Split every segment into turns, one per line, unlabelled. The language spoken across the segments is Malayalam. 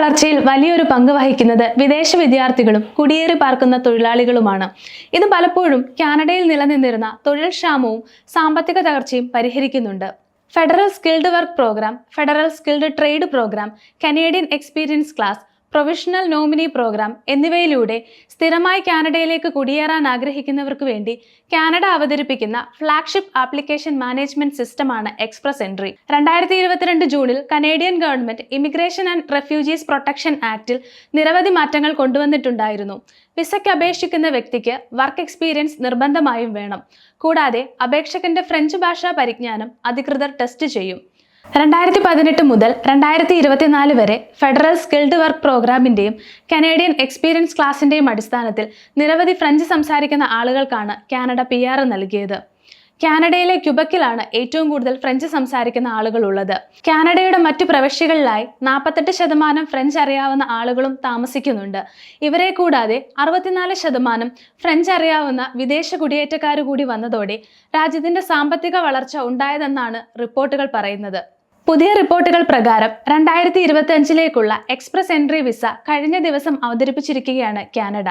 വളർച്ചയിൽ വലിയൊരു പങ്ക് വഹിക്കുന്നത് വിദേശ വിദ്യാർത്ഥികളും കുടിയേറി പാർക്കുന്ന തൊഴിലാളികളുമാണ്. ഇത് പലപ്പോഴും കാനഡയിൽ നിലനിന്നിരുന്ന തൊഴിൽ ക്ഷാമവും സാമ്പത്തിക തകർച്ചയും പരിഹരിക്കുന്നുണ്ട്. Federal skilled work program, federal skilled trade program, Canadian experience class, professional nominee program എന്നിവയിലൂടെ സ്ഥിരമായി കാനഡയിലേക്ക് കുടിയേറാൻ ആഗ്രഹിക്കുന്നവർക്ക് വേണ്ടി കാനഡ അവതരിപ്പിക്കുന്ന ഫ്ലാഗ്ഷിപ്പ് ആപ്ലിക്കേഷൻ മാനേജ്മെന്റ് സിസ്റ്റമാണ് എക്സ്പ്രസ് എൻട്രി. 2022 ജൂണിൽ Canadian government immigration and refugees protection ആക്ടിൽ നിരവധി മാറ്റങ്ങൾ കൊണ്ടുവന്നിട്ടുണ്ടായിരുന്നു. വിസയ്ക്ക് അപേക്ഷിക്കുന്ന വ്യക്തിക്ക് വർക്ക് എക്സ്പീരിയൻസ് നിർബന്ധമായും വേണം. കൂടാതെ അപേക്ഷകന്റെ ഫ്രഞ്ച് ഭാഷാ പരിജ്ഞാനം അധികൃതർ ടെസ്റ്റ് ചെയ്യും. 2018 മുതൽ 2024 വരെ ഫെഡറൽ സ്കിൽഡ് വർക്ക് പ്രോഗ്രാമിന്റെയും കനേഡിയൻ എക്സ്പീരിയൻസ് ക്ലാസിന്റെയും അടിസ്ഥാനത്തിൽ നിരവധി ഫ്രഞ്ച് സംസാരിക്കുന്ന ആളുകൾക്കാണ് കാനഡ PR നൽകിയത്. കാനഡയിലെ ക്യുബക്കിലാണ് ഏറ്റവും കൂടുതൽ ഫ്രഞ്ച് സംസാരിക്കുന്ന ആളുകളുള്ളത്. കാനഡയുടെ മറ്റു പ്രവിശ്യകളിലായി 48% ഫ്രഞ്ച് അറിയാവുന്ന ആളുകളും താമസിക്കുന്നുണ്ട്. ഇവരെ കൂടാതെ 64% ഫ്രഞ്ച് അറിയാവുന്ന വിദേശ കുടിയേറ്റക്കാർ കൂടി വന്നതോടെ രാജ്യത്തിന്റെ സാമ്പത്തിക വളർച്ച ഉണ്ടായതെന്നാണ് റിപ്പോർട്ടുകൾ പറയുന്നത്. പുതിയ റിപ്പോർട്ടുകൾ പ്രകാരം 2025ലേക്കുള്ള എക്സ്പ്രസ് എൻട്രി വിസ കഴിഞ്ഞ ദിവസം അവതരിപ്പിച്ചിരിക്കുകയാണ് കാനഡ.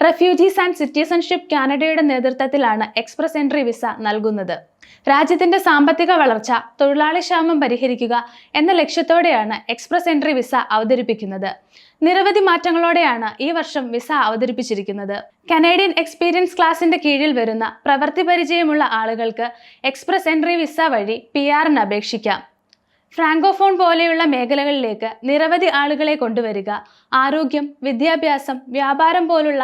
റെഫ്യൂജീസ് ആൻഡ് സിറ്റിസൺഷിപ്പ് കാനഡയുടെ നേതൃത്വത്തിലാണ് എക്സ്പ്രസ് എൻട്രി വിസ നൽകുന്നത്. രാജ്യത്തിന്റെ സാമ്പത്തിക വളർച്ച, തൊഴിലാളി ക്ഷാമം പരിഹരിക്കുക എന്ന ലക്ഷ്യത്തോടെയാണ് എക്സ്പ്രസ് എൻട്രി വിസ അവതരിപ്പിക്കുന്നത്. നിരവധി മാറ്റങ്ങളോടെയാണ് ഈ വർഷം വിസ അവതരിപ്പിച്ചിരിക്കുന്നത്. കനേഡിയൻ എക്സ്പീരിയൻസ് ക്ലാസിന്റെ കീഴിൽ വരുന്ന പ്രവൃത്തി പരിചയമുള്ള ആളുകൾക്ക് എക്സ്പ്രസ് എൻട്രി വിസ വഴി PR-ന് അപേക്ഷിക്കാം. ഫ്രാങ്കോഫോൺ പോലെയുള്ള മേഖലകളിലേക്ക് നിരവധി ആളുകളെ കൊണ്ടുവരിക, ആരോഗ്യം, വിദ്യാഭ്യാസം, വ്യാപാരം പോലുള്ള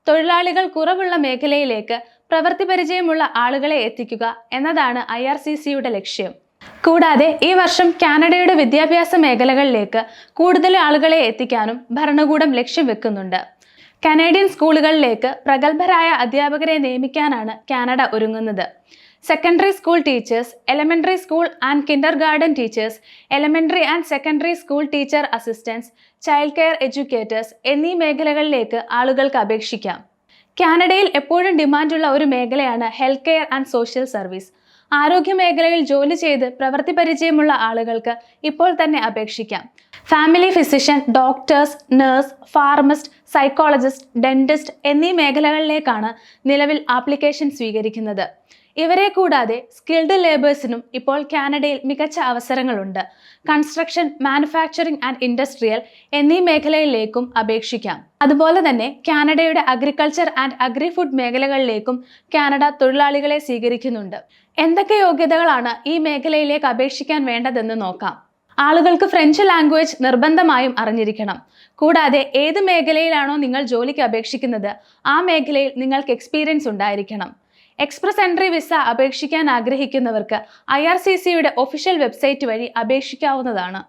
തൊഴിലാളികൾ കുറവുള്ള മേഖലയിലേക്ക് പ്രവൃത്തി പരിചയമുള്ള ആളുകളെ എത്തിക്കുക എന്നതാണ് IRCCയുടെ ലക്ഷ്യം. കൂടാതെ ഈ വർഷം കാനഡയുടെ വിദ്യാഭ്യാസ മേഖലകളിലേക്ക് കൂടുതൽ ആളുകളെ എത്തിക്കാനും ഭരണകൂടം ലക്ഷ്യം വെക്കുന്നുണ്ട്. കനേഡിയൻ സ്കൂളുകളിലേക്ക് പ്രഗത്ഭരായ അധ്യാപകരെ നിയമിക്കാനാണ് കാനഡ ഒരുങ്ങുന്നത്. Secondary school teachers, elementary school and Kinder garden teachers, elementary and secondary school teacher assistance, child care educators എന്നീ മേഖലകളിലേക്ക് ആളുകൾക്ക് അപേക്ഷിക്കാം. കാനഡയിൽ എപ്പോഴും ഡിമാൻഡുള്ള ഒരു മേഖലയാണ് health care and social service. ആരോഗ്യ മേഖലയിൽ ജോലി ചെയ്ത് പ്രവൃത്തി പരിചയമുള്ള ആളുകൾക്ക് ഇപ്പോൾ തന്നെ അപേക്ഷിക്കാം. Family physician, doctors, nurse, pharmacist, psychologist, dentist എന്നീ മേഖലകളിലേക്കാണ് നിലവിൽ ആപ്ലിക്കേഷൻ സ്വീകരിക്കുന്നത്. ഇവരെ കൂടാതെ സ്കിൽഡ് ലേബേഴ്സിനും ഇപ്പോൾ കാനഡയിൽ മികച്ച അവസരങ്ങളുണ്ട്. കൺസ്ട്രക്ഷൻ, മാനുഫാക്ചറിംഗ് ആൻഡ് ഇൻഡസ്ട്രിയൽ എന്നീ മേഖലയിലേക്കും അപേക്ഷിക്കാം. അതുപോലെ തന്നെ കാനഡയുടെ അഗ്രികൾച്ചർ ആൻഡ് അഗ്രി ഫുഡ് മേഖലകളിലേക്കും കാനഡ തൊഴിലാളികളെ സ്വീകരിക്കുന്നുണ്ട്. എന്തൊക്കെ യോഗ്യതകളാണ് ഈ മേഖലയിലേക്ക് അപേക്ഷിക്കാൻ വേണ്ടതെന്ന് നോക്കാം. ആളുകൾക്ക് ഫ്രഞ്ച് ലാംഗ്വേജ് നിർബന്ധമായും അറിഞ്ഞിരിക്കണം. കൂടാതെ ഏത് മേഖലയിലാണോ നിങ്ങൾ ജോലിക്ക് അപേക്ഷിക്കുന്നത് ആ മേഖലയിൽ നിങ്ങൾക്ക് എക്സ്പീരിയൻസ് ഉണ്ടായിരിക്കണം. എക്സ്പ്രസ് എൻട്രി വിസ അപേക്ഷിക്കാൻ ആഗ്രഹിക്കുന്നവർക്ക് IRCCയുടെ ഒഫീഷ്യൽ വെബ്സൈറ്റ് വഴി അപേക്ഷിക്കാവുന്നതാണ്.